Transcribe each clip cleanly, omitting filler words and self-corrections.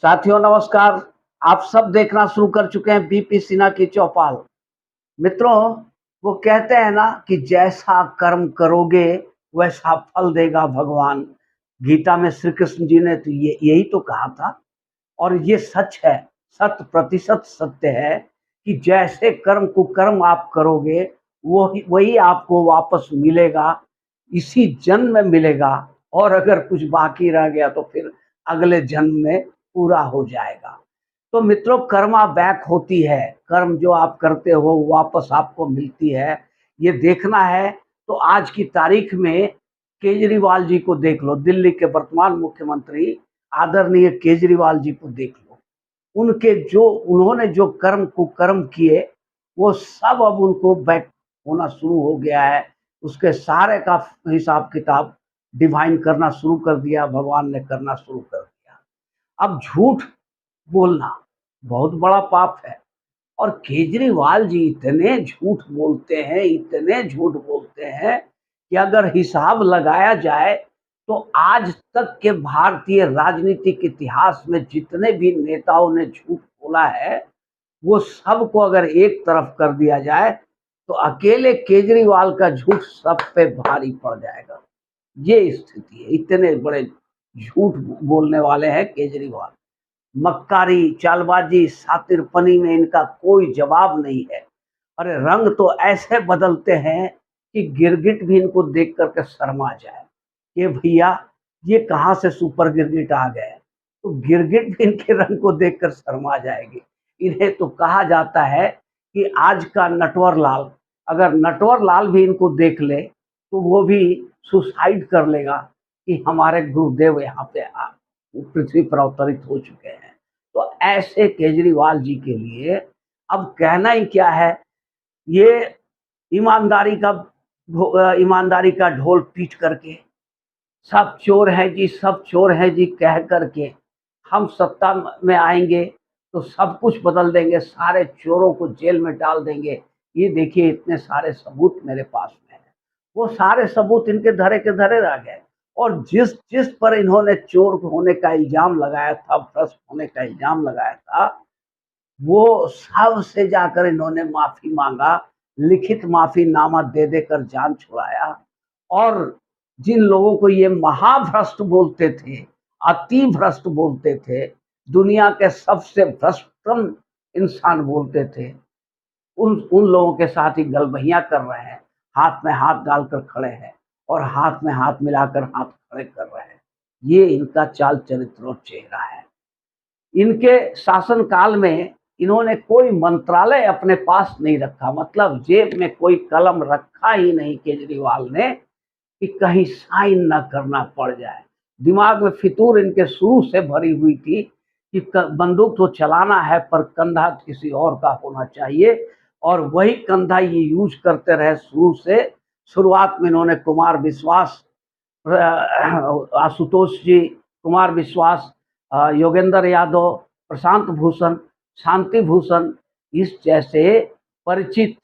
साथियों नमस्कार। आप सब देखना शुरू कर चुके हैं बीपी सिन्हा की चौपाल। मित्रों, वो कहते हैं ना कि जैसा कर्म करोगे वैसा फल देगा भगवान। गीता में श्री कृष्ण जी ने तो यही तो कहा था और ये सच है, शत प्रतिशत सत्य है कि जैसे कर्म कुकर्म आप करोगे वही वही आपको वापस मिलेगा, इसी जन्म में मिलेगा। और अगर कुछ बाकी रह गया तो फिर अगले जन्म में पूरा हो जाएगा। तो मित्रों, कर्मा बैक होती है। कर्म जो आप करते हो वापस आपको मिलती है, ये देखना है। तो आज की तारीख में केजरीवाल जी को देख लो, दिल्ली के वर्तमान मुख्यमंत्री आदरणीय केजरीवाल जी को देख लो। उनके जो उन्होंने जो कर्म कुकर्म किए वो सब अब उनको बैक होना शुरू हो गया है। उसके सारे का हिसाब किताब डिवाइन करना शुरू कर दिया, भगवान ने करना शुरू कर दिया। अब झूठ बोलना बहुत बड़ा पाप है और केजरीवाल जी इतने झूठ बोलते हैं, इतने झूठ बोलते हैं कि अगर हिसाब लगाया जाए तो आज तक के भारतीय राजनीतिक इतिहास में जितने भी नेताओं ने झूठ बोला है वो सबको अगर एक तरफ कर दिया जाए तो अकेले केजरीवाल का झूठ सब पे भारी पड़ जाएगा। ये स्थिति है, इतने बड़े झूठ बोलने वाले हैं केजरीवाल। मक्कारी, चालबाजी, शातिरपनी में इनका कोई जवाब नहीं है। अरे रंग तो ऐसे बदलते हैं कि गिरगिट भी इनको देख करके शर्मा जाए। ये भैया, ये कहाँ से सुपर गिरगिट आ गए। तो गिरगिट भी इनके रंग को देखकर शर्मा जाएगी। इन्हें तो कहा जाता है कि आज का नटवर लाल, अगर नटवर लाल भी इनको देख ले तो वो भी सुसाइड कर लेगा कि हमारे गुरुदेव यहाँ पे पृथ्वी पर अवतरित हो चुके हैं। तो ऐसे केजरीवाल जी के लिए अब कहना ही क्या है। ये ईमानदारी का ईमानदारी का ढोल पीट करके सब चोर हैं जी, सब चोर हैं जी कह करके हम सत्ता में आएंगे तो सब कुछ बदल देंगे, सारे चोरों को जेल में डाल देंगे। ये देखिए, इतने सारे सबूत मेरे पास में है। वो सारे सबूत इनके धरे के धरे रह गए और जिस जिस पर इन्होंने चोर होने का इल्जाम लगाया था, भ्रष्ट होने का इल्जाम लगाया था, वो सबसे जाकर इन्होंने माफी मांगा, लिखित माफीनामा दे देकर जान छुड़ाया। और जिन लोगों को ये महाभ्रष्ट बोलते थे, अति भ्रष्ट बोलते थे, दुनिया के सबसे भ्रष्टतम इंसान बोलते थे, उन उन लोगों के साथ ही गलबहियां कर रहे हैं, हाथ में हाथ डालकर खड़े हैं और हाथ में हाथ मिलाकर हाथ खड़े कर रहे हैं। ये इनका चाल चरित्र और चेहरा है। इनके शासन काल में इन्होंने कोई मंत्रालय अपने पास नहीं रखा, मतलब जेब में कोई कलम रखा ही नहीं केजरीवाल ने कि कहीं साइन ना करना पड़ जाए। दिमाग में फितूर इनके शुरू से भरी हुई थी कि बंदूक तो चलाना है पर कंधा किसी और का होना चाहिए, और वही कंधा ये यूज करते रहे शुरू से। शुरुआत में इन्होंने कुमार विश्वास, आशुतोष जी, कुमार विश्वास, योगेंद्र यादव, प्रशांत भूषण, शांति भूषण, इस जैसे परिचित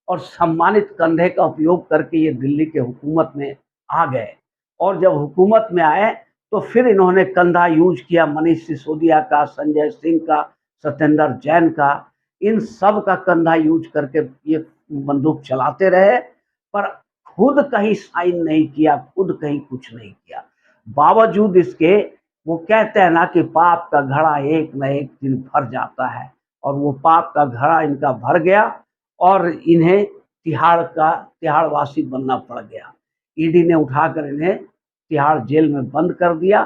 और सम्मानित कंधे का उपयोग करके ये दिल्ली के हुकूमत में आ गए। और जब हुकूमत में आए तो फिर इन्होंने कंधा यूज किया मनीष सिसोदिया का, संजय सिंह का, सत्येंद्र जैन का, इन सब का कंधा यूज करके ये बंदूक चलाते रहे, पर खुद कहीं साइन नहीं किया, खुद कहीं कुछ नहीं किया। बावजूद इसके वो कहते हैं ना कि पाप का घड़ा एक न एक दिन भर जाता है, और वो पाप का घड़ा इनका भर गया और इन्हें तिहाड़ वासी बनना पड़ गया। ईडी ने उठाकर इन्हें तिहाड़ जेल में बंद कर दिया।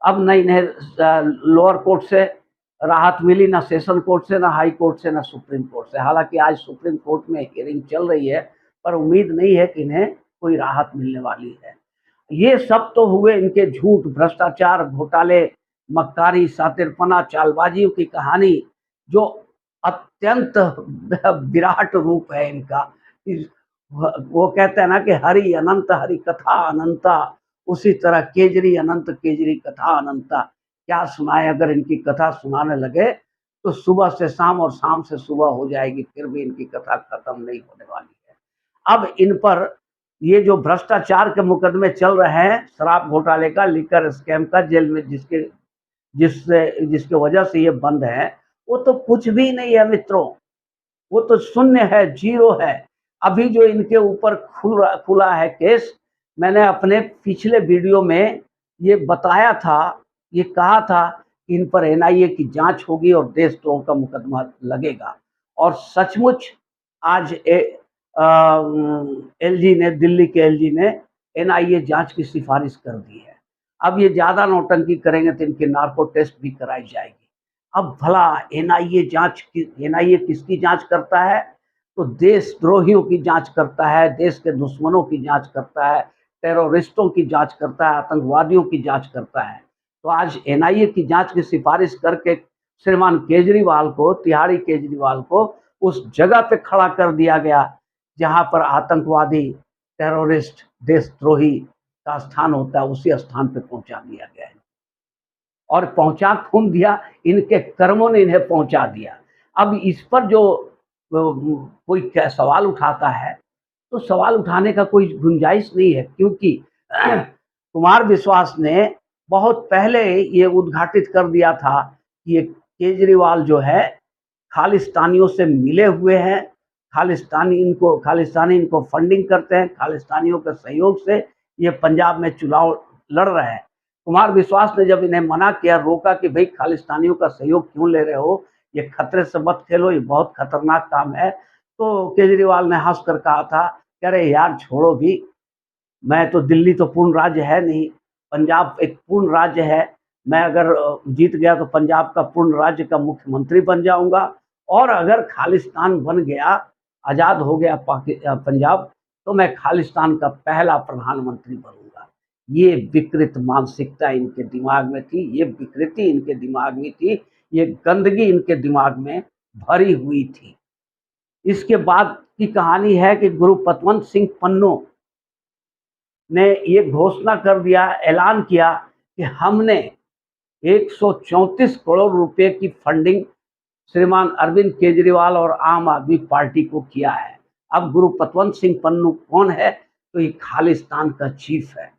अब न इन्हें लोअर कोर्ट से राहत मिली, ना सेशन कोर्ट से, ना हाई कोर्ट से, ना सुप्रीम कोर्ट से। हालांकि आज सुप्रीम कोर्ट में हियरिंग चल रही है, पर उम्मीद नहीं है कि इन्हें कोई राहत मिलने वाली है। ये सब तो हुए इनके झूठ, भ्रष्टाचार, घोटाले, मक्कारी, शातिरपना, चालबाजियों की कहानी, जो अत्यंत विराट रूप है इनका। वो कहते हैं ना कि हरि अनंत हरि कथा अनंता, उसी तरह केजरी अनंत केजरी कथा अनंता। क्या सुनाए, अगर इनकी कथा सुनाने लगे तो सुबह से शाम और शाम से सुबह हो जाएगी, फिर भी इनकी कथा खत्म नहीं होने वाली है। अब इन पर ये जो भ्रष्टाचार के मुकदमे चल रहे हैं, शराब घोटाले का, लिकर स्कैम का, जेल में जिसके जिसके वजह से ये बंद है, वो तो कुछ भी नहीं है मित्रों, वो तो शून्य है, जीरो है। अभी जो इनके ऊपर खुला है केस, मैंने अपने पिछले वीडियो में ये बताया था, ये कहा था कि इन पर एनआईए की जांच होगी और देशद्रोह का मुकदमा लगेगा। और सचमुच आज एलजी ने, दिल्ली के एलजी ने एनआईए जांच की सिफारिश कर दी है। अब ये ज्यादा नौटंकी करेंगे तो इनके नार्को टेस्ट भी कराई जाएगी। अब भला एनआईए किसकी जांच करता है? तो देशद्रोहियों की जांच करता है, देश के दुश्मनों की जांच करता है, टेररिस्टों की जांच करता है, आतंकवादियों की जांच करता है। तो आज एनआईए की जांच की सिफारिश करके श्रीमान केजरीवाल को, तिहाड़ी केजरीवाल को उस जगह पे खड़ा कर दिया गया जहां पर आतंकवादी, टेररिस्ट, देशद्रोही का स्थान होता है, उसी स्थान पे पहुंचा दिया गया है। और पहुंचा कौन दिया? इनके कर्मों ने इन्हें पहुंचा दिया। अब इस पर जो कोई क्या सवाल उठाता है, तो सवाल उठाने का कोई गुंजाइश नहीं है, क्योंकि कुमार विश्वास ने बहुत पहले ये उद्घाटित कर दिया था कि ये केजरीवाल जो है खालिस्तानियों से मिले हुए हैं, खालिस्तानी इनको फंडिंग करते हैं, खालिस्तानियों के सहयोग से ये पंजाब में चुनाव लड़ रहे हैं। कुमार विश्वास ने जब इन्हें मना किया, रोका कि भाई खालिस्तानियों का सहयोग क्यों ले रहे हो, ये खतरे से मत खेलो, ये बहुत खतरनाक काम है, तो केजरीवाल ने हंस कर कहा था कि अरे यार छोड़ो भी, मैं तो, दिल्ली तो पूर्ण राज्य है नहीं, पंजाब एक पूर्ण राज्य है, मैं अगर जीत गया तो पंजाब का पूर्ण राज्य का मुख्यमंत्री बन जाऊंगा, और अगर खालिस्तान बन गया, आजाद हो गया पंजाब, तो मैं खालिस्तान का पहला प्रधानमंत्री बनूंगा। ये विकृत मानसिकता इनके दिमाग में थी, ये विकृति इनके दिमाग में थी, ये गंदगी इनके दिमाग में भरी हुई थी। इसके बाद की कहानी है कि गुरु पतवंत सिंह पन्नू ने ये घोषणा कर दिया, ऐलान किया कि हमने 134 करोड़ रुपए की फंडिंग श्रीमान अरविंद केजरीवाल और आम आदमी पार्टी को किया है। अब गुरु पतवंत सिंह पन्नू कौन है? तो ये खालिस्तान का चीफ है।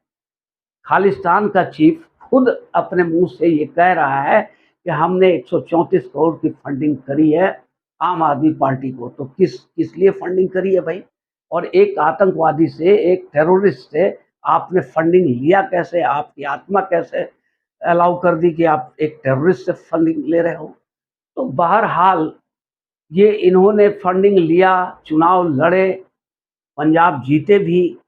खालिस्तान का चीफ खुद अपने मुंह से ये कह रहा है कि हमने 134 करोड़ की फंडिंग करी है आम आदमी पार्टी को। तो किस लिए फंडिंग करी है भाई? और एक आतंकवादी से, एक टेररिस्ट से आपने फंडिंग लिया कैसे? आपकी आत्मा कैसे अलाउ कर दी कि आप एक टेररिस्ट से फंडिंग ले रहे हो? तो बहरहाल ये इन्होंने फंडिंग लिया, चुनाव लड़े, पंजाब जीते भी,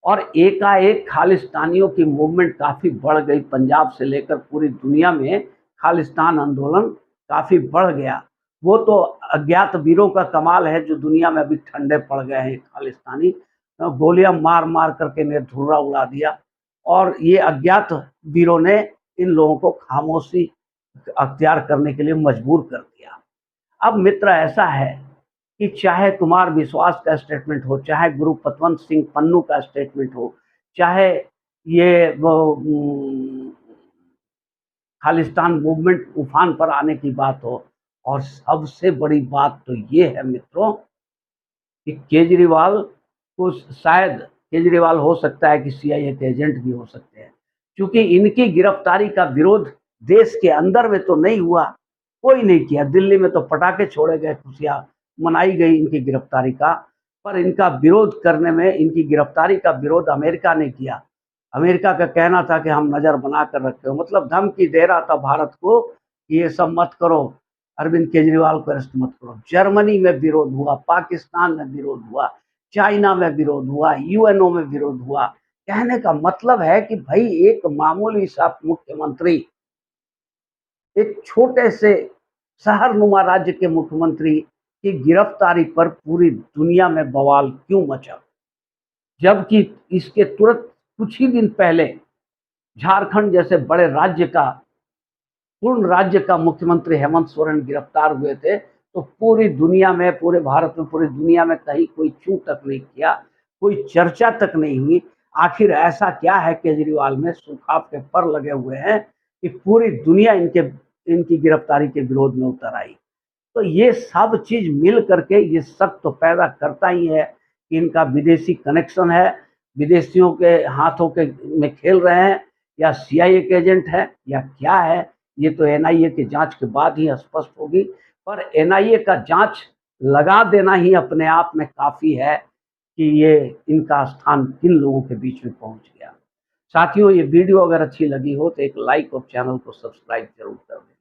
और एकाएक खालिस्तानियों की मूवमेंट काफ़ी बढ़ गई। पंजाब से लेकर पूरी दुनिया में खालिस्तान आंदोलन काफ़ी बढ़ गया। वो तो अज्ञात वीरों का कमाल है जो दुनिया में अभी ठंडे पड़ गए हैं खालिस्तानी, गोलियां मार मार करके इन्हें धुर्रा उड़ा दिया, और ये अज्ञात वीरों ने इन लोगों को खामोशी अख्तियार करने के लिए मजबूर कर दिया। अब मित्र ऐसा है कि चाहे कुमार विश्वास का स्टेटमेंट हो, चाहे गुरु पतवंत सिंह पन्नू का स्टेटमेंट हो, चाहे ये वो खालिस्तान मूवमेंट उफान पर आने की बात हो, और सबसे बड़ी बात तो ये है मित्रों कि केजरीवाल को, शायद केजरीवाल हो सकता है कि सीआईए के एजेंट भी हो सकते हैं, क्योंकि इनकी गिरफ्तारी का विरोध देश के अंदर में तो नहीं हुआ, कोई नहीं किया। दिल्ली में तो पटाखे छोड़े गए, खुशियां मनाई गई इनकी गिरफ्तारी का, पर इनका विरोध करने में, इनकी गिरफ्तारी का विरोध अमेरिका ने किया। अमेरिका का कहना था कि हम नजर बना कर रखे हो, मतलब धमकी दे रहा था भारत को कि ये सब मत करो, अरविंद केजरीवाल को अरेस्ट मत करो। जर्मनी में विरोध हुआ, पाकिस्तान में विरोध हुआ, चाइना में विरोध हुआ, यूएनओ में विरोध हुआ। कहने का मतलब है कि भाई एक मामूली सा मुख्यमंत्री, एक छोटे से शहरनुमा राज्य के मुख्यमंत्री की गिरफ्तारी पर पूरी दुनिया में बवाल क्यों मचा? जबकि इसके तुरंत कुछ ही दिन पहले झारखंड जैसे बड़े राज्य का, पूर्ण राज्य का मुख्यमंत्री हेमंत सोरेन गिरफ्तार हुए थे, तो पूरी दुनिया में, पूरे भारत में, पूरी दुनिया में कहीं कोई छू तक नहीं किया, कोई चर्चा तक नहीं हुई। आखिर ऐसा क्या है केजरीवाल में, सुखाव के पर लगे हुए हैं कि पूरी दुनिया इनकी गिरफ्तारी के विरोध में उतर आई। तो ये सब चीज मिल करके ये शक तो पैदा करता ही है कि इनका विदेशी कनेक्शन है, विदेशियों के हाथों के में खेल रहे हैं, या सीआईए के एजेंट है या क्या है, ये तो एनआईए की जांच के बाद ही स्पष्ट होगी। पर एनआईए का जांच लगा देना ही अपने आप में काफ़ी है कि ये इनका स्थान किन लोगों के बीच में पहुंच गया। साथियों, ये वीडियो अगर अच्छी लगी हो तो एक लाइक और चैनल को सब्सक्राइब जरूर कर दें।